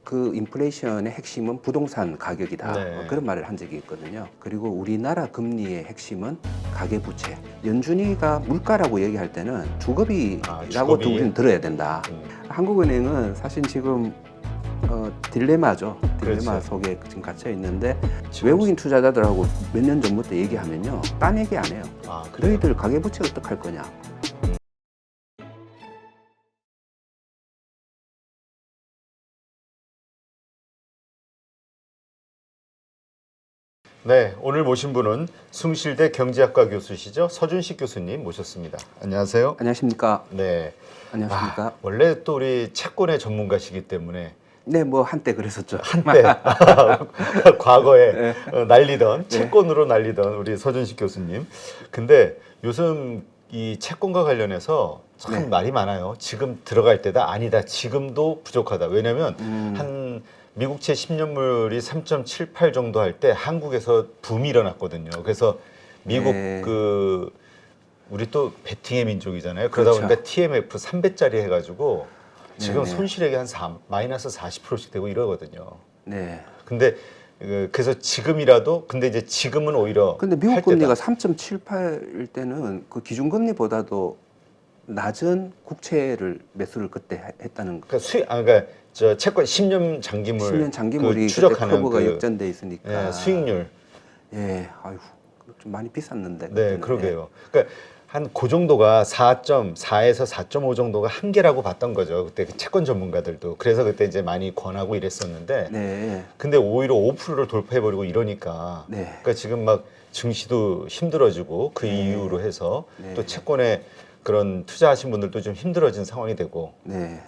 그 인플레이션의 핵심은 부동산 가격이다. 네. 그런 말을 한 적이 있거든요. 그리고 우리나라 금리의 핵심은 가계부채. 연준이가 물가라고 얘기할 때는 주거비라고 주거비. 우리는 들어야 된다. 한국은행은 사실 지금 딜레마죠. 딜레마 그렇죠. 속에 지금 갇혀 있는데 지금 외국인 투자자들하고 몇 년 전부터 얘기하면요, 딴 얘기 안 해요. 그래요? 너희들 가계부채 어떡할 거냐. 네, 오늘 모신 분은 숭실대 경제학과 교수시죠. 서준식 교수님 모셨습니다. 안녕하세요. 안녕하십니까. 네. 안녕하십니까. 원래 또 우리 채권의 전문가시기 때문에 네, 뭐 한때 그랬었죠. 한때 과거에 네. 날리던 채권으로 날리던 우리 서준식 교수님. 근데 요즘 이 채권과 관련해서 참 네. 말이 많아요. 지금 들어갈 때다, 아니다, 지금도 부족하다. 왜냐하면 한 미국채 10년물이 3.78 정도 할 때 한국에서 붐이 일어났거든요. 그래서 미국 네. 우리 또 베팅의 민족이잖아요. 그러다 그렇죠. 보니까 TMF 3배짜리 해가지고 지금 네네. 손실액이 한 마이너스 40%씩 되고 이러거든요. 네. 근데 그래서 지금이라도, 근데 이제 지금은 오히려 근데 미국 할 금리가 때다. 3.78일 때는 그 기준금리보다도 낮은 국채를 매수를 그때 했다는 거. 그러니까 저 채권 10년 장기물 10년 장기물이 그 추적하는 그때 커브가 역전돼 있으니까. 수익률. 예, 아이고 좀 많이 비쌌는데. 네, 그때는. 그러게요. 그러니까 한 그 정도가 4.4에서 4.5 정도가 한계라고 봤던 거죠. 그때 그 채권 전문가들도. 그래서 그때 이제 많이 권하고 이랬었는데. 네. 근데 오히려 5%를 돌파해버리고 이러니까. 네. 그러니까 지금 막 증시도 힘들어지고 그 네. 이유로 해서 네. 또 채권에 그런 투자하신 분들도 좀 힘들어진 상황이 되고 네.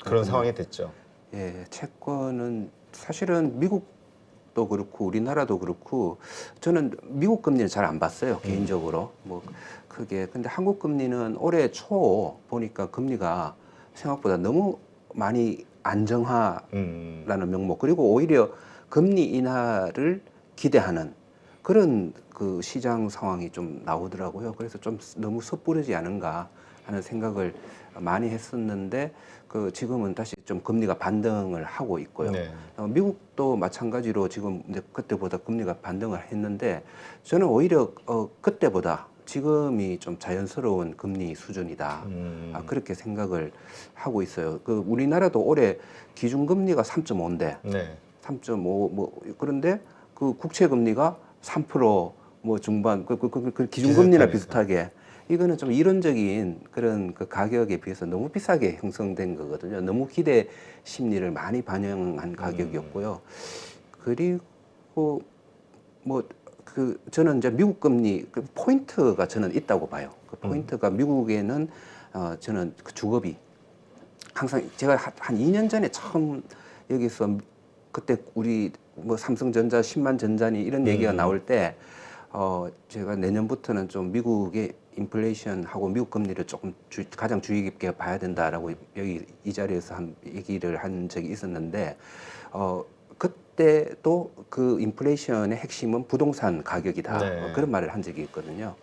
그런 그렇군요. 상황이 됐죠. 예, 채권은 사실은 미국도 그렇고 우리나라도 그렇고 저는 미국 금리는 잘 안 봤어요, 개인적으로. 뭐 크게. 근데 한국 금리는 올해 초 보니까 금리가 생각보다 너무 많이 안정화라는 명목, 그리고 오히려 금리 인하를 기대하는 그런 그 시장 상황이 좀 나오더라고요. 그래서 좀 너무 섣부르지 않은가 하는 생각을 많이 했었는데 그 지금은 다시 좀 금리가 반등을 하고 있고요. 네. 미국도 마찬가지로 지금 이제 그때보다 금리가 반등을 했는데 저는 오히려 그때보다 지금이 좀 자연스러운 금리 수준이다. 그렇게 생각을 하고 있어요. 그 우리나라도 올해 기준금리가 3.5인데 네. 3.5 뭐 그런데 그 국채 금리가 3%뭐 중반 그 기준금리나 비슷하게 이거는 좀 이론적인 그런 그 가격에 비해서 너무 비싸게 형성된 거거든요. 너무 기대 심리를 많이 반영한 가격이었고요. 그리고 뭐 그 저는 이제 미국 금리 그 포인트가 저는 있다고 봐요. 그 포인트가 미국에는 저는 그 주거비 항상 제가 한 2년 전에 처음 여기서 그때 우리 뭐 삼성전자 10만 전자니 이런 얘기가 나올 때 제가 내년부터는 좀 미국의 인플레이션하고 미국 금리를 조금 가장 주의 깊게 봐야 된다라고 여기 이 자리에서 얘기를 한 적이 있었는데 그때도 그 인플레이션의 핵심은 부동산 가격이다. 네. 그런 말을 한 적이 있거든요.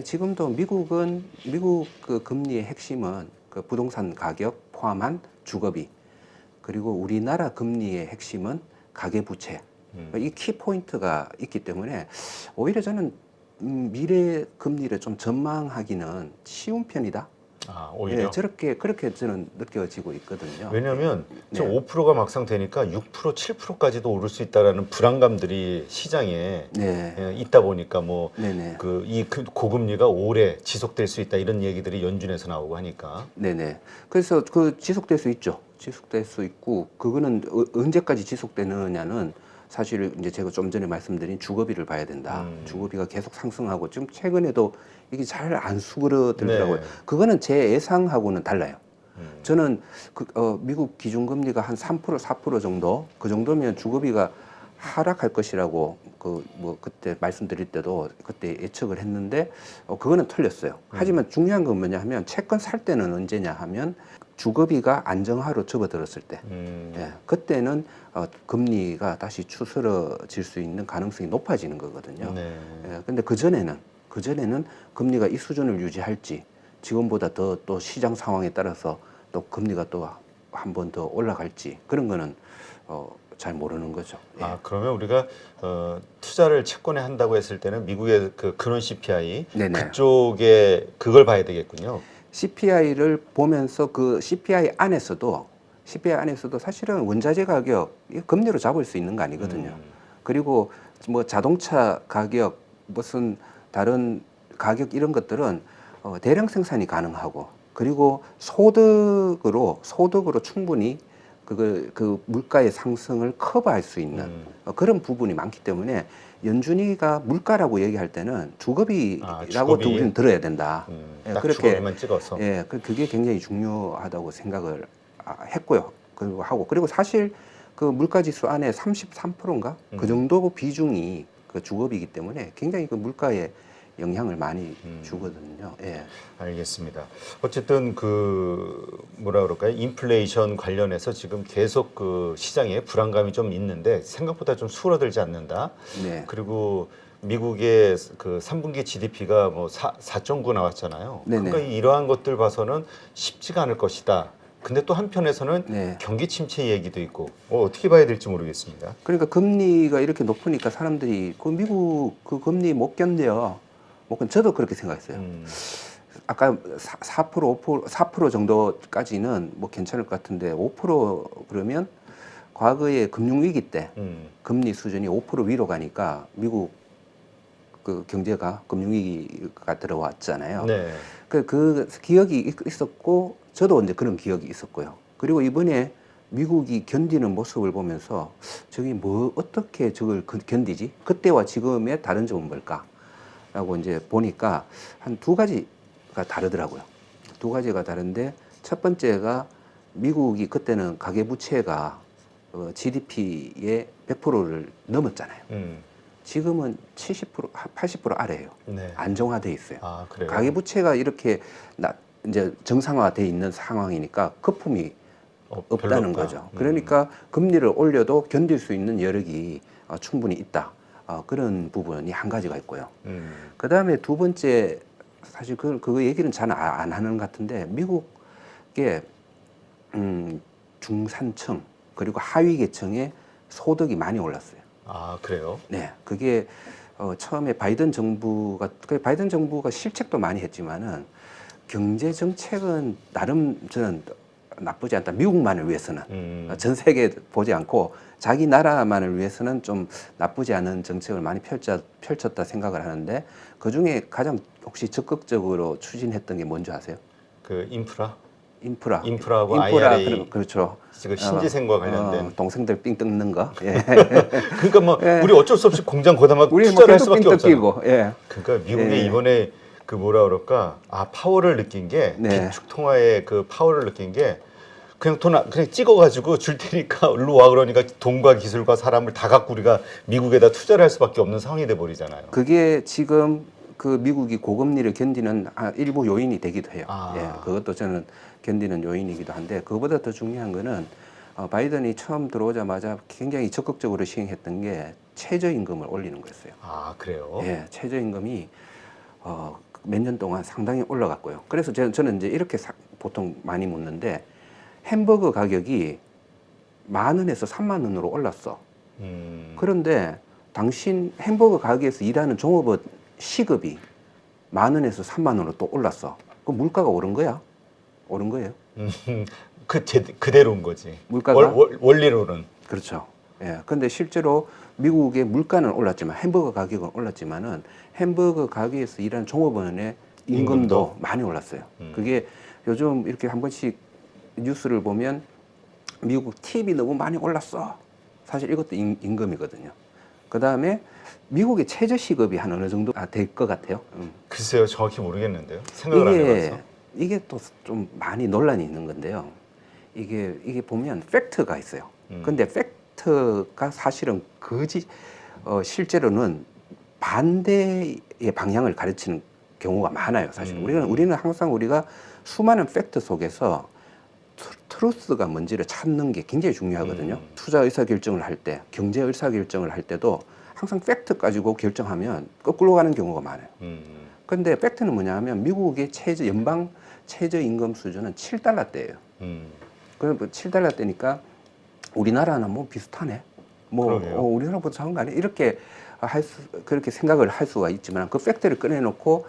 지금도 미국 그 금리의 핵심은 그 부동산 가격 포함한 주거비, 그리고 우리나라 금리의 핵심은 가계부채. 이 키포인트가 있기 때문에 오히려 저는 미래 금리를 좀 전망하기는 쉬운 편이다. 오히려. 예, 그렇게 저는 느껴지고 있거든요. 왜냐하면 네. 지금 5%가 막상 되니까 6%, 7%까지도 오를 수 있다라는 불안감들이 시장에 네. 있다 보니까 뭐 네네. 이 고금리가 오래 지속될 수 있다 이런 얘기들이 연준에서 나오고 하니까. 네네. 그래서 그 지속될 수 있죠. 지속될 수 있고 그거는 언제까지 지속되느냐는 사실 이제 제가 좀 전에 말씀드린 주거비를 봐야 된다. 주거비가 계속 상승하고 지금 최근에도 이게 잘 안 수그러들더라고요. 네. 그거는 제 예상하고는 달라요. 저는 미국 기준금리가 한 3%, 4% 정도 그 정도면 주거비가 하락할 것이라고 뭐 그때 말씀드릴 때도 그때 예측을 했는데 그거는 틀렸어요. 하지만 중요한 건 뭐냐 하면 채권 살 때는 언제냐 하면 주거비가 안정화로 접어들었을 때, 예, 그때는 금리가 다시 추스러질 수 있는 가능성이 높아지는 거거든요. 네. 예, 근데 그 전에는 금리가 이 수준을 유지할지 지금보다 더 또 시장 상황에 따라서 또 금리가 또 한 번 더 올라갈지 그런 거는 잘 모르는 거죠. 예. 아, 그러면 우리가 투자를 채권에 한다고 했을 때는 미국의 그 근원 CPI 네네. 그쪽에 그걸 봐야 되겠군요. CPI를 보면서 그 CPI 안에서도 사실은 원자재 가격 이 금리로 잡을 수 있는 거 아니거든요. 그리고 뭐 자동차 가격 무슨 다른 가격 이런 것들은 대량 생산이 가능하고 그리고 소득으로 충분히 그 물가의 상승을 커버할 수 있는 그런 부분이 많기 때문에 연준이가 물가라고 얘기할 때는 주거비라고 주거비. 우리는 들어야 된다. 예, 딱 그렇게 주거비만 찍어서. 예, 그게 굉장히 중요하다고 생각을 했고요. 그리고 사실 그 물가지수 안에 33%인가 그 정도 비중이 그 주거비이기 때문에 굉장히 그 물가에 영향을 많이 주거든요. 예. 알겠습니다. 어쨌든 그 뭐라 그럴까요? 인플레이션 관련해서 지금 계속 그 시장에 불안감이 좀 있는데 생각보다 좀 수그러들지 않는다. 네. 그리고 미국의 그 3분기 GDP가 뭐 4.9 나왔잖아요. 네네. 그러니까 이러한 것들 봐서는 쉽지가 않을 것이다. 근데 또 한편에서는 네. 경기 침체 얘기도 있고 어떻게 봐야 될지 모르겠습니다. 그러니까 금리가 이렇게 높으니까 사람들이 그 미국 그 금리 못 견뎌. 뭐 저도 그렇게 생각했어요. 아까 4% 5% 4% 정도까지는 뭐 괜찮을 것 같은데 5% 그러면 과거에 금융위기 때 금리 수준이 5% 위로 가니까 미국 그 경제가 금융위기가 들어왔잖아요. 네. 그 기억이 있었고 저도 이제 그런 기억이 있었고요. 그리고 이번에 미국이 견디는 모습을 보면서 저기 뭐 어떻게 저걸 견디지? 그때와 지금의 다른 점은 뭘까? 라고 이제 보니까 한 두 가지가 다르더라고요. 두 가지가 다른데 첫 번째가 미국이 그때는 가계부채가 GDP의 100%를 넘었잖아요. 지금은 70%, 80% 아래예요. 네. 안정화돼 있어요. 아, 그래요? 가계부채가 이렇게 이제 정상화돼 있는 상황이니까 거품이 별로 없다는 없다. 거죠. 그러니까 금리를 올려도 견딜 수 있는 여력이 충분히 있다. 그런 부분이 한 가지가 있고요. 그 다음에 두 번째, 사실 그거 얘기는 잘 안 하는 것 같은데, 미국의 중산층, 그리고 하위 계층의 소득이 많이 올랐어요. 아, 그래요? 네. 그게 처음에 바이든 정부가 실책도 많이 했지만은, 경제 정책은 나름 저는 나쁘지 않다. 미국만을 위해서는. 전 세계 보지 않고 자기 나라만을 위해서는 좀 나쁘지 않은 정책을 많이 펼쳤다 생각을 하는데 그중에 가장 혹시 적극적으로 추진했던 게 뭔지 아세요? 그 인프라? 인프라. 인프라하고 IRA. 그렇죠. 지금 신재생과 관련된. 동생들 삥 뜯는 거. 예. 그러니까 뭐 예. 우리 어쩔 수 없이 공장 거다막 우리 투자를 뭐 할 계속 수밖에 삥 없잖아요. 뜯기고. 예. 그러니까 미국이 예. 이번에 그 뭐라 그럴까? 파워를 느낀 게 네. 기축 통화의 그 파워를 느낀 게 그냥 그냥 찍어가지고 줄 테니까 일로 와 그러니까 돈과 기술과 사람을 다 갖고 우리가 미국에다 투자를 할 수밖에 없는 상황이 돼 버리잖아요. 그게 지금 그 미국이 고금리를 견디는 일부 요인이 되기도 해요. 예, 그것도 저는 견디는 요인이기도 한데 그거보다 더 중요한 거는 바이든이 처음 들어오자마자 굉장히 적극적으로 시행했던 게 최저임금을 올리는 거였어요. 아, 그래요? 예, 최저임금이 몇 년 동안 상당히 올라갔고요. 그래서 저는 이제 이렇게 보통 많이 묻는데 햄버거 가격이 10,000원에서 30,000원으로 올랐어. 그런데 당신 햄버거 가게에서 일하는 종업원 시급이 10,000원에서 30,000원으로 또 올랐어. 그 물가가 오른 거야? 오른 거예요? 그대로인 거지. 물가가? 원리로는. 그렇죠. 예. 근데 실제로 미국의 물가는 올랐지만 햄버거 가격은 올랐지만은 햄버거 가게에서 일하는 종업원의 임금도 많이 올랐어요. 그게 요즘 이렇게 한 번씩 뉴스를 보면 미국 팁이 너무 많이 올랐어. 사실 이것도 임금이거든요. 그 다음에 미국의 최저 시급이 한 어느 정도 될 것 같아요. 글쎄요, 정확히 모르겠는데요. 생각을 안 해봐서. 이게 또 좀 많이 논란이 있는 건데요. 이게 보면 팩트가 있어요. 근데 팩트가 사실은 실제로는 반대의 방향을 가르치는 경우가 많아요. 사실 우리는 항상 우리가 수많은 팩트 속에서 트루스가 뭔지를 찾는 게 굉장히 중요하거든요. 투자 의사결정을 할 때, 경제 의사결정을 할 때도 항상 팩트 가지고 결정하면 거꾸로 가는 경우가 많아요. 근데 팩트는 뭐냐 하면 미국의 연방 최저임금 수준은 $7대예요. 그럼 뭐 7달러대니까 우리나라는 뭐 비슷하네. 뭐 그러게요. 우리나라보다 작은 거 아니야? 이렇게 그렇게 생각을 할 수가 있지만 그 팩트를 꺼내놓고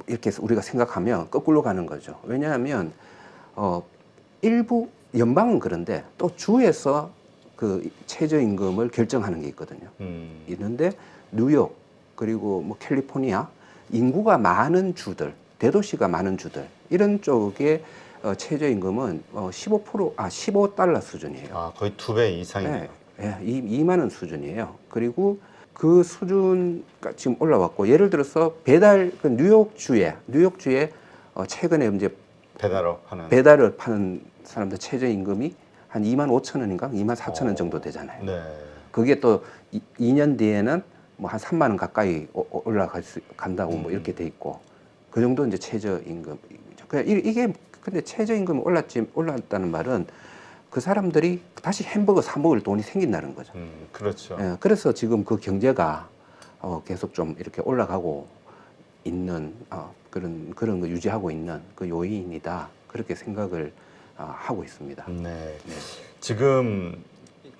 이렇게 우리가 생각하면 거꾸로 가는 거죠. 왜냐하면 일부 연방은 그런데 또 주에서 그 최저임금을 결정하는 게 있거든요. 있는데 뉴욕 그리고 뭐 캘리포니아 인구가 많은 주들, 대도시가 많은 주들 이런 쪽에 최저임금은 15달러 수준이에요. 아, 거의 2배 이상이네요. 네, 2만 원 수준이에요. 그리고 그 수준가 지금 올라왔고 예를 들어서 그 뉴욕주에 최근에 이제 배달을 파는 사람들 최저임금이 한 2만 5천 원인가 2만 4천 원 정도 되잖아요. 네. 그게 또 2년 뒤에는 뭐 한 3만 원 가까이 간다고 뭐 이렇게 돼 있고 그 정도 이제 최저임금이죠. 이게 근데 최저임금이 올랐다는 말은 그 사람들이 다시 햄버거 사 먹을 돈이 생긴다는 거죠. 그렇죠. 예, 그래서 지금 그 경제가 계속 좀 이렇게 올라가고 있는 그런 거 유지하고 있는 그 요인이다. 그렇게 생각을 하고 있습니다. 네. 지금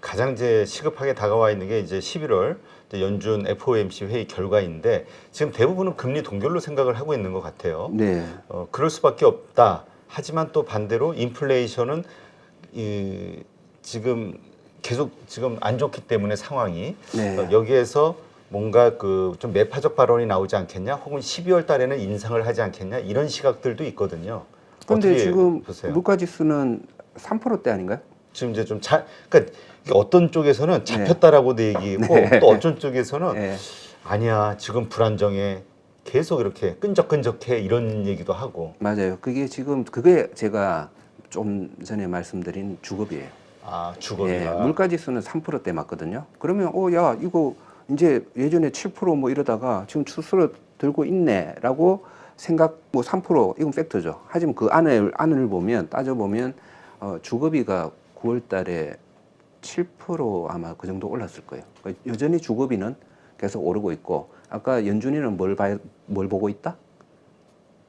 가장 이제 시급하게 다가와 있는 게 이제 11월 연준 FOMC 회의 결과인데 지금 대부분은 금리 동결로 생각을 하고 있는 것 같아요. 네. 그럴 수밖에 없다. 하지만 또 반대로 인플레이션은 지금 계속 지금 안 좋기 때문에 상황이 네. 여기에서 뭔가 그 좀 매파적 발언이 나오지 않겠냐, 혹은 12월 달에는 인상을 하지 않겠냐 이런 시각들도 있거든요. 그런데 어떻게 지금 보세요? 물가지수는 3%대 아닌가요? 지금 이제 좀 그러니까 어떤 쪽에서는 잡혔다라고도 얘기했고 또 어떤 쪽에서는 네. 아니야 지금 불안정해 계속 이렇게 끈적끈적해 이런 얘기도 하고. 맞아요. 그게 제가 좀 전에 말씀드린 주급이에요. 아, 주거비가. 물가지수는 3%대 맞거든요. 그러면 야 이거 이제 예전에 7%뭐 이러다가 지금 추스러 들고 있네라고 뭐 3% 이건 팩트죠. 하지만 그 안을 보면 따져보면 주거비가 9월달에 7% 아마 그 정도 올랐을 거예요. 그러니까 여전히 주거비는 계속 오르고 있고 아까 연준이는 뭘 보고 있다?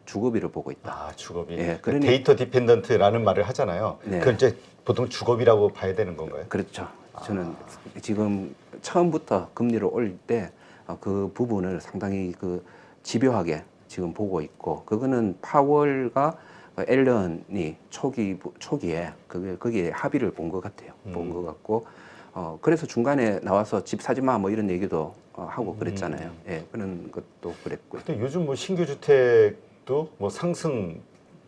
주거비를 보고 있다. 아, 주거비. 예, 그러니까 데이터 디펜던트라는 말을 하잖아요. 네. 그건 이제 보통 주거비라고 봐야 되는 건가요? 그렇죠. 저는 지금 처음부터 금리를 올릴 때 그 부분을 상당히 그 집요하게 지금 보고 있고 그거는 파월과 앨런이 초기에 거기에 합의를 본 것 같아요. 본 것 같고 그래서 중간에 나와서 집 사지 마 뭐 이런 얘기도 하고 그랬잖아요. 예, 그런 것도 그랬고요. 근데 요즘 뭐 신규 주택도 뭐 상승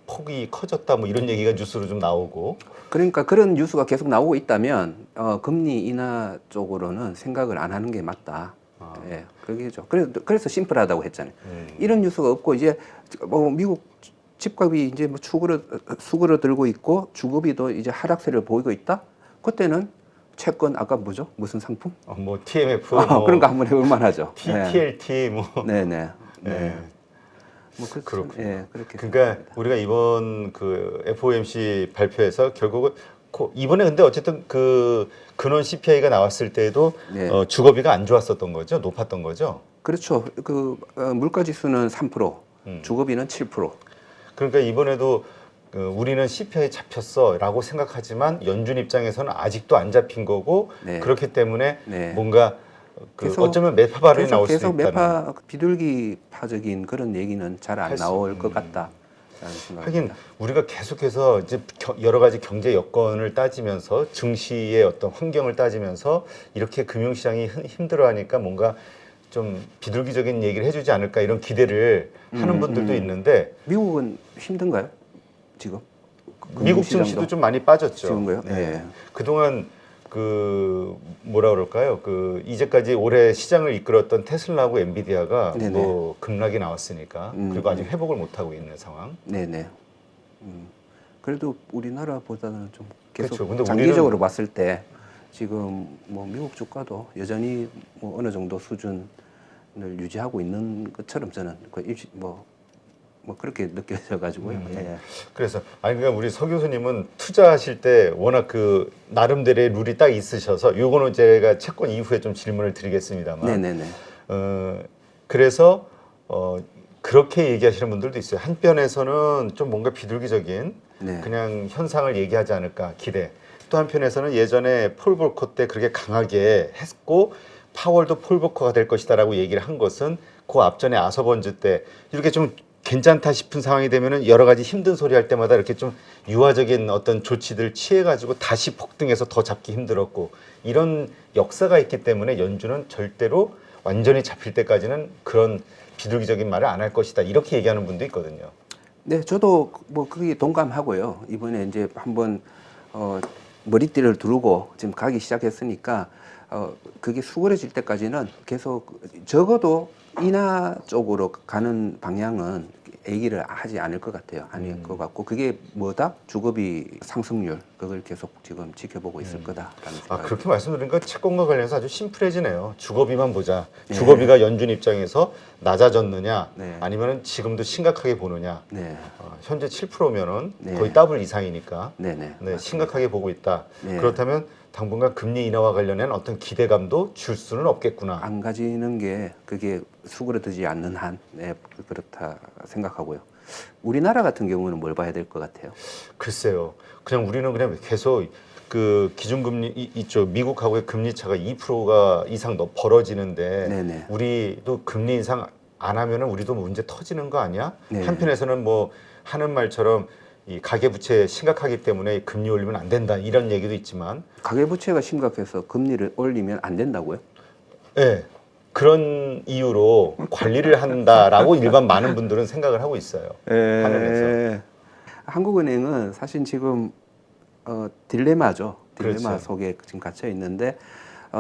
폭이 커졌다 뭐 이런 얘기가 뉴스로 좀 나오고. 그러니까 그런 뉴스가 계속 나오고 있다면 금리 인하 쪽으로는 생각을 안 하는 게 맞다. 예, 그게죠. 그래서 심플하다고 했잖아요. 이런 뉴스가 없고 이제 뭐 미국 집값이 이제 뭐 수그러들고 있고 주거비도 이제 하락세를 보이고 있다. 그때는 채권 아까 뭐죠? 무슨 상품? 뭐 TMF, 뭐 그런 거 한번 해볼 만하죠. TPLT 뭐. 네네. 네. 뭐 그렇군요. 예, 그렇게. 그러니까 생각합니다. 우리가 이번 그 FOMC 발표에서 결국은 이번에 근데 어쨌든 그 근원 CPI가 나왔을 때에도 네. 주거비가 안 좋았었던 거죠, 높았던 거죠. 그렇죠. 물가지수는 3%, 주거비는 7%. 그러니까 이번에도 우리는 CPI 잡혔어라고 생각하지만 연준 입장에서는 아직도 안 잡힌 거고 네. 그렇기 때문에 네. 뭔가 어쩌면 매파 발언이 나올 수 계속 있다는. 비둘기파적인 그런 얘기는 잘 안 나올 것 같다라는 하긴 생각입니다. 우리가 계속해서 이제 여러 가지 경제 여건을 따지면서 증시의 어떤 환경을 따지면서 이렇게 금융시장이 힘들어하니까 뭔가 좀 비둘기적인 얘기를 해주지 않을까 이런 기대를 하는 분들도 있는데 미국은 힘든가요? 지금? 미국 증시도 좀 많이 빠졌죠. 지금요? 네. 네. 그동안 그 뭐라 그럴까요? 그 이제까지 올해 시장을 이끌었던 테슬라하고 엔비디아가 네네. 뭐 급락이 나왔으니까 그리고 아직 회복을 못 하고 있는 상황. 네네. 그래도 우리나라보다는 좀 계속 그렇죠. 근데 장기적으로 봤을 때 지금 뭐 미국 주가도 여전히 뭐 어느 정도 수준을 유지하고 있는 것처럼 저는 뭐 그렇게 느껴져 가지고요. 예. 그래서 그러니까 우리 서 교수님은 투자하실 때 워낙 그 나름대로의 룰이 딱 있으셔서 요거는 제가 채권 이후에 좀 질문을 드리겠습니다만. 네네네. 그래서 그렇게 얘기하시는 분들도 있어요. 한편에서는 좀 뭔가 비둘기적인 네. 그냥 현상을 얘기하지 않을까 기대. 또 한편에서는 예전에 폴 볼커 때 그렇게 강하게 했고 파월도 폴 볼커가 될 것이다라고 얘기를 한 것은 그 앞전에 아서번즈 때 이렇게 좀 괜찮다 싶은 상황이 되면은 여러 가지 힘든 소리 할 때마다 이렇게 좀 유화적인 어떤 조치들 취해가지고 다시 폭등해서 더 잡기 힘들었고 이런 역사가 있기 때문에 연준은 절대로 완전히 잡힐 때까지는 그런 비둘기적인 말을 안 할 것이다 이렇게 얘기하는 분도 있거든요. 네, 저도 뭐 그게 동감하고요. 이번에 이제 한번 머리띠를 두르고 지금 가기 시작했으니까 그게 수월해질 때까지는 계속 적어도 인하 쪽으로 가는 방향은 얘기를 하지 않을 것 같아요. 아닐 것 같고 그게 뭐다? 주거비 상승률 그걸 계속 지금 지켜보고 있을 거다라는 아 생각이 그렇게 말씀드리니까 채권과 관련해서 아주 심플해지네요. 주거비만 보자. 네. 주거비가 연준 입장에서 낮아졌느냐 네. 아니면은 지금도 심각하게 보느냐. 네, 현재 7%면은 네. 거의 더블 이상이니까 네, 네. 네, 심각하게 보고 있다. 네. 그렇다면 당분간 금리 인하와 관련된 어떤 기대감도 줄 수는 없겠구나. 안 가지는 게 그게 수그러들지 않는 한 네, 그렇다 생각하고요. 우리나라 같은 경우는 뭘 봐야 될 것 같아요? 글쎄요. 그냥 우리는 그냥 계속 그 기준금리 이쪽 미국하고의 금리 차가 2%가 이상 벌어지는데 네네. 우리도 금리 인상 안 하면은 우리도 문제 터지는 거 아니야? 네. 한편에서는 뭐 하는 말처럼 이 가계부채 심각하기 때문에 금리 올리면 안 된다 이런 얘기도 있지만 가계부채가 심각해서 금리를 올리면 안 된다고요? 예. 그런 이유로 관리를 한다라고 일반 많은 분들은 생각을 하고 있어요. 하늘에서. 한국은행은 사실 지금 딜레마죠. 딜레마 그렇죠. 속에 지금 갇혀 있는데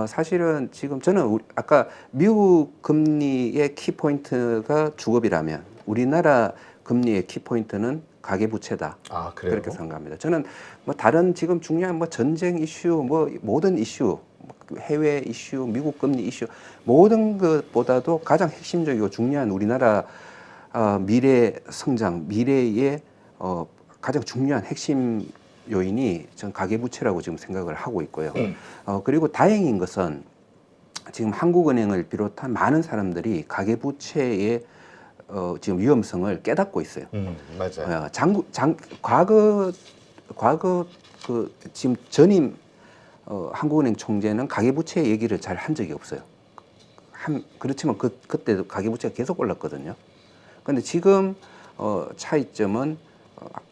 사실은 지금 저는 아까 미국 금리의 키 포인트가 주거비라면 우리나라 금리의 키 포인트는 가계부채다. 아 그래요? 그렇게 생각합니다. 저는 뭐 다른 지금 중요한 뭐 전쟁 이슈, 뭐 모든 이슈, 해외 이슈, 미국 금리 이슈 모든 것보다도 가장 핵심적이고 중요한 우리나라 미래 성장, 미래의 가장 중요한 핵심 요인이 전 가계부채라고 지금 생각을 하고 있고요. 그리고 다행인 것은 지금 한국은행을 비롯한 많은 사람들이 가계부채의 지금 위험성을 깨닫고 있어요. 맞아요. 과거 그 지금 전임 한국은행 총재는 가계부채 얘기를 잘 한 적이 없어요. 그렇지만 그때도 가계부채가 계속 올랐거든요. 그런데 지금 차이점은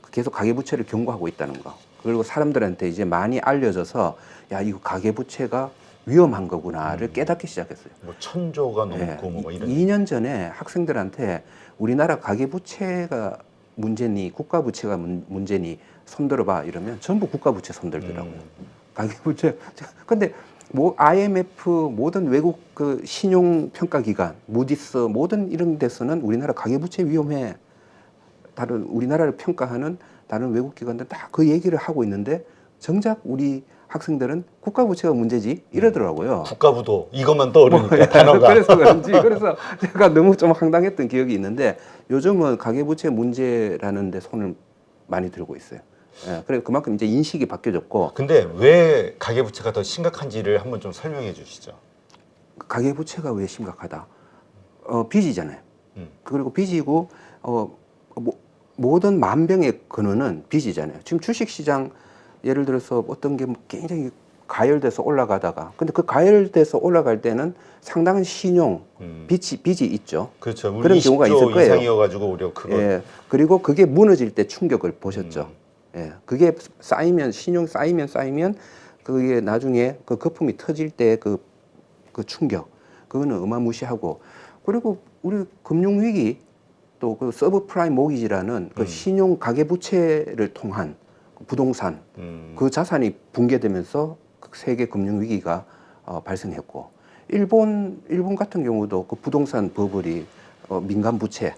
계속 가계부채를 경고하고 있다는 거. 그리고 사람들한테 이제 많이 알려져서 야 이거 가계부채가 위험한 거구나를 깨닫기 시작했어요. 뭐 1,000조가 넘고 네, 뭐 이런. 2년 전에 학생들한테 우리나라 가계부채가 문제니 국가부채가 문제니 손들어봐 이러면 전부 국가부채 손들더라고요. 가계부채. 근데 뭐 IMF 모든 외국 그 신용평가기관, 무디스 모든 이런 데서는 우리나라 가계부채 위험해. 다른 우리나라를 평가하는 다른 외국 기관들 다 그 얘기를 하고 있는데 정작 우리 학생들은 국가부채가 문제지 이러더라고요. 국가부도 이것만 떠오르니까 단어가. 그래서 그런지 그래서 제가 너무 좀 황당했던 기억이 있는데 요즘은 가계부채 문제라는 데 손을 많이 들고 있어요. 예, 그래 그만큼 이제 인식이 바뀌어졌고. 근데 왜 가계부채가 더 심각한지를 한번 좀 설명해 주시죠. 가계부채가 왜 심각하다? 빚이잖아요. 그리고 빚이고 모든 만병의 근원은 빚이잖아요. 지금 주식시장 예를 들어서 어떤 게 굉장히 가열돼서 올라가다가 근데 그 가열돼서 올라갈 때는 상당한 신용 빚이 있죠. 그렇죠. 그런 경우가 있을 거예요. 이상이어가지고 오히려 그거. 예, 그리고 그게 무너질 때 충격을 보셨죠. 예, 그게 쌓이면 신용 쌓이면 그게 나중에 그 거품이 터질 때 그 충격 그거는 어마무시하고 그리고 우리 금융위기 또 그 서브프라임 모기지라는 그 신용 가계부채를 통한 부동산 그 자산이 붕괴되면서 세계 금융 위기가 발생했고 일본 같은 경우도 그 부동산 버블이 민간 부채,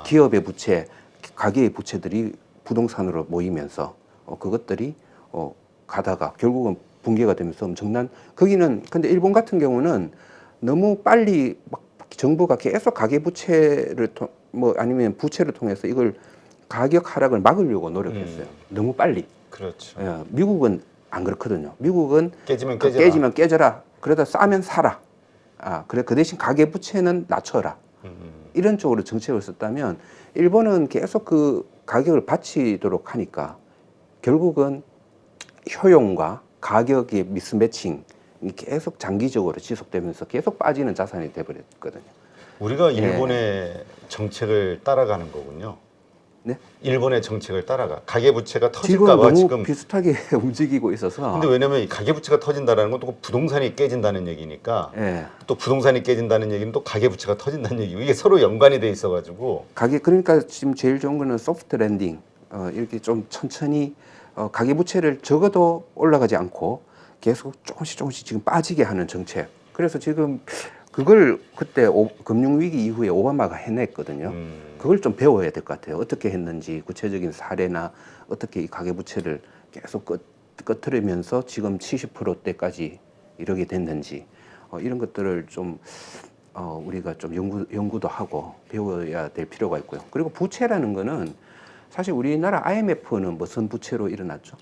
기업의 부채, 가계의 부채들이 부동산으로 모이면서 그것들이 가다가 결국은 붕괴가 되면서 엄청난 거기는 근데 일본 같은 경우는 너무 빨리 막 정부가 계속 가계 부채를 뭐 아니면 부채를 통해서 이걸 가격 하락을 막으려고 노력했어요. 너무 빨리. 그렇죠. 예, 미국은 안 그렇거든요. 미국은 깨지면 깨져라. 그러다 싸면 사라. 그래 그 대신 가계 부채는 낮춰라. 이런 쪽으로 정책을 썼다면 일본은 계속 그 가격을 받치도록 하니까 결국은 효용과 가격의 미스매칭이 계속 장기적으로 지속되면서 계속 빠지는 자산이 돼버렸거든요. 우리가 일본의 정책을 따라가는 거군요. 네? 일본의 정책을 따라가. 가계부채가 지금 터질까 봐 너무 지금. 비슷하게 움직이고 있어서. 근데 왜냐면 이 가계부채가 터진다는 건 또 부동산이 깨진다는 얘기니까 예. 또 부동산이 깨진다는 얘기는 또 가계부채가 터진다는 얘기고 이게 서로 연관이 돼 있어가지고 그러니까 지금 제일 좋은 거는 소프트 랜딩. 이렇게 좀 천천히 가계 부채를 적어도 올라가지 않고 계속 조금씩 지금 빠지게 하는 정책. 그래서 지금 그걸 그때 금융위기 이후에 오바마가 해냈거든요. 그걸 좀 배워야 될 것 같아요. 어떻게 했는지 구체적인 사례나 어떻게 이 가계 부채를 계속 꺼트리면서 지금 70%대까지 이르게 됐는지 이런 것들을 좀 우리가 좀 연구도 하고 배워야 될 필요가 있고요. 그리고 부채라는 거는 사실 우리나라 IMF는 무슨 부채로 일어났죠?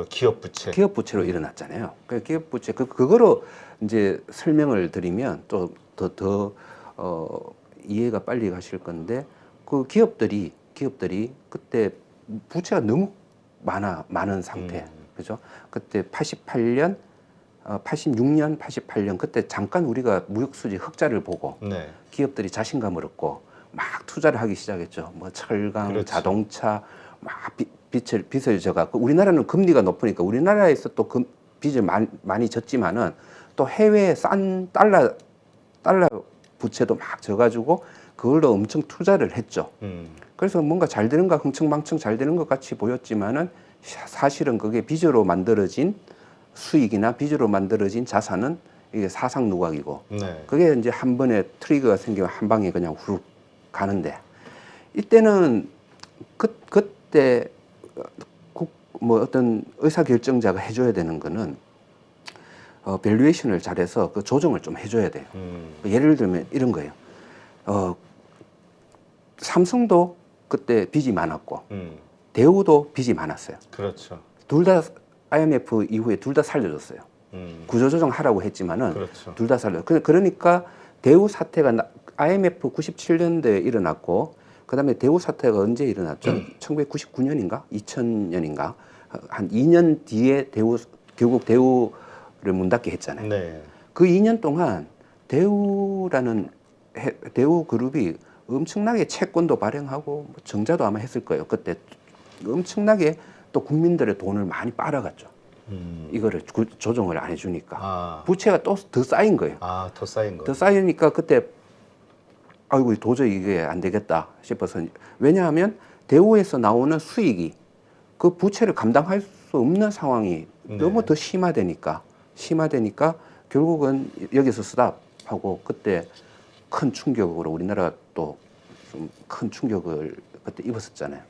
기업 부채. 기업 부채로 일어났잖아요. 그 기업 부채 그거로 이제 설명을 드리면 또 더 이해가 빨리 가실 건데 그 기업들이 그때 부채가 너무 많은 상태. 그죠? 그때 86년, 88년 그때 잠깐 우리가 무역수지 흑자를 보고 네. 기업들이 자신감을 얻고 막 투자를 하기 시작했죠. 뭐 철강, 그렇죠. 자동차 막 빚을 져갖고 우리나라는 금리가 높으니까 우리나라에서 또 빚을 많이 졌지만은 또 해외에 싼 달러 부채도 막 져가지고 그걸로 엄청 투자를 했죠. 그래서 뭔가 잘 되는가 흥청망청 잘 되는 것 같이 보였지만은 사실은 그게 빚으로 만들어진 수익이나 빚으로 만들어진 자산은 이게 사상 누각이고 네. 그게 이제 한 번에 트리거가 생기면 한 방에 그냥 후룩 가는데 이때는 그때 뭐 어떤 의사결정자가 해줘야 되는 거는 밸류에이션을 잘해서 그 조정을 좀 해줘야 돼요. 예를 들면 이런 거예요. 삼성도 그때 빚이 많았고 대우도 빚이 많았어요. 그렇죠. 둘 다 IMF 이후에 둘 다 살려줬어요. 구조조정 하라고 했지만은 그렇죠. 둘 다 그러니까 대우 사태가 IMF 97년도에 일어났고 그다음에 대우 사태가 언제 일어났죠? 1999년인가 2000년인가 한 2년 뒤에 결국 대우를 문 닫게 했잖아요. 네. 그 2년 동안 대우 그룹이 엄청나게 채권도 발행하고 정자도 아마 했을 거예요. 그때 엄청나게 또 국민들의 돈을 많이 빨아갔죠. 이거를 조정을 안 해주니까 부채가 또 더 쌓인 거예요. 더 쌓인 거. 더 쌓이니까 그때 아이고 도저히 이게 안 되겠다 싶어서 왜냐하면 대우에서 나오는 수익이 그 부채를 감당할 수 없는 상황이 너무 더 심화되니까 결국은 여기서 스탑하고 그때 큰 충격으로 우리나라가 또 좀 큰 충격을 그때 입었었잖아요.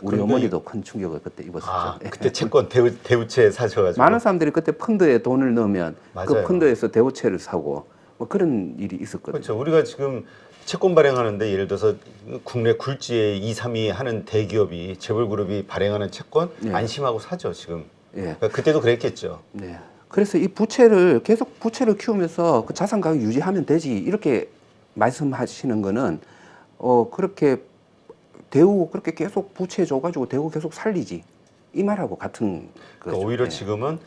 우리 어머니도 큰 충격을 그때 입었었죠. 그때 채권 대우채 사셔가지고 많은 사람들이 그때 펀드에 돈을 넣으면 맞아요. 그 펀드에서 대우채를 사고 뭐 그런 일이 있었거든요. 그렇죠. 우리가 지금 채권 발행하는데 예를 들어서 국내 굴지에 2, 3위 하는 대기업이 재벌그룹이 발행하는 채권 안심하고 사죠 지금. 그러니까 그때도 그랬겠죠. 네. 그래서 이 부채를 계속 키우면서 그 자산 가격 유지하면 되지 이렇게 말씀하시는 거는 그렇게 대우 그렇게 계속 부채 줘가지고 대우 계속 살리지 이 말하고 같은 그러니까 오히려 지금은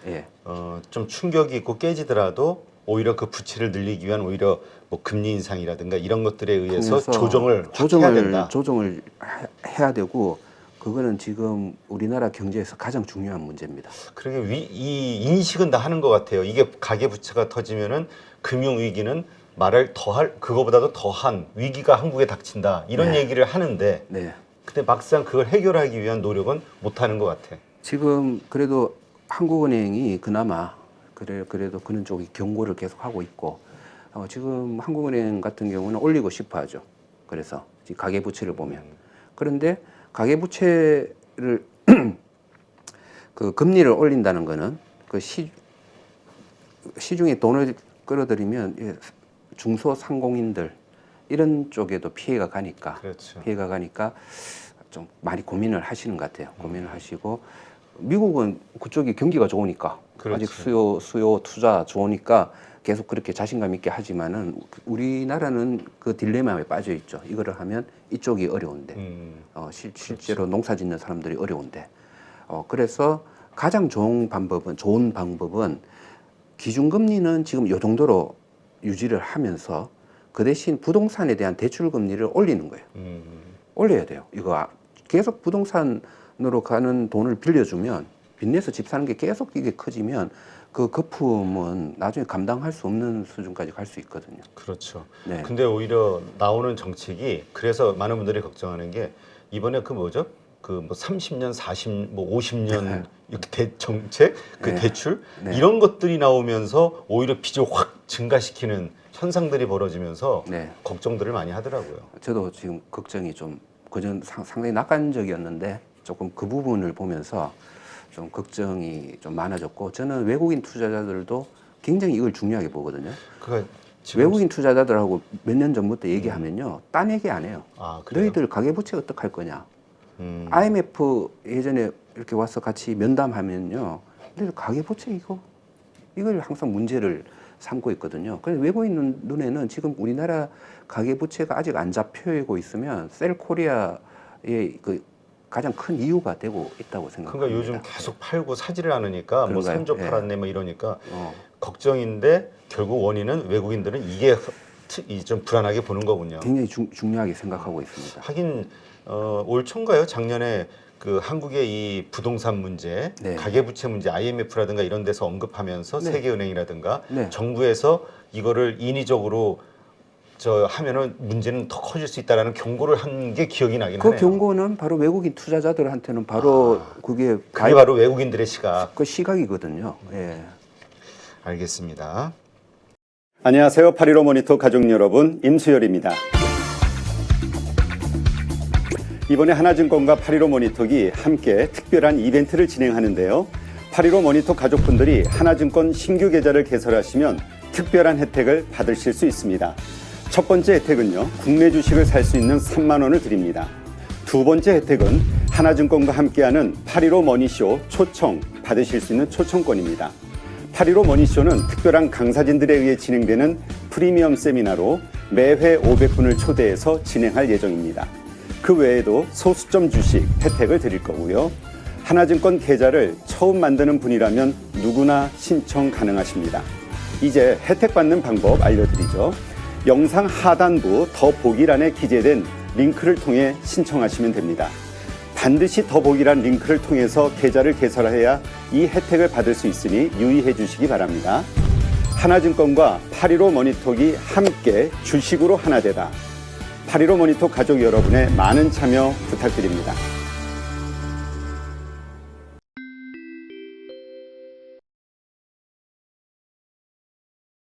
좀 충격이 있고 깨지더라도 오히려 그 부채를 늘리기 위한 오히려 뭐 금리 인상이라든가 이런 것들에 의해서 조정을 해야 된다. 조정을 해야 되고 그거는 지금 우리나라 경제에서 가장 중요한 문제입니다. 그러게 이 인식은 다 하는 것 같아요. 이게 가계 부채가 터지면은 금융 위기는 말을 그거보다도 더한 위기가 한국에 닥친다 이런 얘기를 하는데 근데 막상 그걸 해결하기 위한 노력은 못 하는 것 같아. 지금 그래도 한국은행이 그나마 그래도 그런 쪽이 경고를 계속 하고 있고 지금 한국은행 같은 경우는 올리고 싶어 하죠. 그래서 가계 부채를 보면 그런데 가계 부채를 그 금리를 올린다는 거는 그 시중에 돈을 끌어들이면 중소상공인들 이런 쪽에도 피해가 가니까 좀 많이 고민을 하시는 것 같아요. 고민을 하시고 미국은 그쪽이 경기가 좋으니까 아직 수요 투자 좋으니까 계속 그렇게 자신감 있게 하지만은 우리나라는 그 딜레마에 빠져 있죠. 이거를 하면 이쪽이 어려운데 실제로 농사 짓는 사람들이 어려운데 그래서 가장 좋은 방법은 기준금리는 지금 이 정도로 유지를 하면서 그 대신 부동산에 대한 대출 금리를 올리는 거예요. 올려야 돼요. 이거 계속 부동산으로 가는 돈을 빌려주면 빚내서 집 사는 게 계속 이게 커지면 그 거품은 나중에 감당할 수 없는 수준까지 갈 수 있거든요. 그렇죠. 네. 근데 오히려 나오는 정책이 그래서 많은 분들이 걱정하는 게 이번에 그 뭐죠? 그 뭐 30년, 50년 이렇게 정책, 그 네. 대출 네. 이런 것들이 나오면서 오히려 빚을 확 증가시키는 현상들이 벌어지면서 네. 걱정들을 많이 하더라고요. 저도 지금 걱정이 좀 그전 상당히 낙관적이었는데 조금 그 부분을 보면서 좀 걱정이 좀 많아졌고 저는 외국인 투자자들도 굉장히 이걸 중요하게 보거든요. 그러니까 지금 외국인 투자자들하고 몇 년 전부터 얘기하면요, 딴 얘기 안 해요. 그래요? 너희들 가계부채 어떡할 거냐? 음. IMF 예전에 이렇게 와서 같이 면담하면요, 너희들 가계부채 이걸 항상 문제를 삼고 있거든요. 그래서 외국인 눈에는 지금 우리나라 가계부채가 아직 안 잡혀고 있으면 셀코리아의 그 가장 큰 이유가 되고 있다고 생각합니다. 그러니까 요즘 계속 팔고 사지를 않으니까 뭐 그런가요? 3조 예. 팔았네 뭐 이러니까 어, 걱정인데 결국 원인은 외국인들은 이게 좀 불안하게 보는 거군요. 굉장히 중요하게 생각하고 있습니다. 하긴 올 초인가요? 작년에 그 한국의 이 부동산 문제, 네. 가계부채 문제, IMF라든가 이런 데서 언급하면서 네. 세계은행이라든가 네. 정부에서 이거를 인위적으로 하면은 문제는 더 커질 수 있다라는 경고를 한 게 기억이 나긴 그 하네요. 경고는 바로 외국인 투자자들한테는 바로 그게 그게 바로 외국인들의 시각. 그 시각이거든요. 예. 알겠습니다. 안녕하세요. 8.15 모니터 가족 여러분, 임수열입니다. 이번에 하나증권과 8.15 모니터기 함께 특별한 이벤트를 진행하는데요. 8.15 모니터 가족분들이 하나증권 신규 계좌를 개설하시면 특별한 혜택을 받으실 수 있습니다. 첫 번째 혜택은요, 국내 주식을 살 수 있는 3만 원을 드립니다. 두 번째 혜택은 하나증권과 함께하는 8.15 머니쇼 초청 받으실 수 있는 초청권입니다. 8.15 머니쇼는 특별한 강사진들에 의해 진행되는 프리미엄 세미나로 매회 500분을 초대해서 진행할 예정입니다. 그 외에도 소수점 주식 혜택을 드릴 거고요. 하나증권 계좌를 처음 만드는 분이라면 누구나 신청 가능하십니다. 이제 혜택 받는 방법 알려드리죠. 영상 하단부 더보기란에 기재된 링크를 통해 신청하시면 됩니다. 반드시 더보기란 링크를 통해서 계좌를 개설해야 이 혜택을 받을 수 있으니 유의해 주시기 바랍니다. 하나증권과 8.15 모니터기 함께 주식으로 하나 되다. 8.15 모니터 가족 여러분의 많은 참여 부탁드립니다.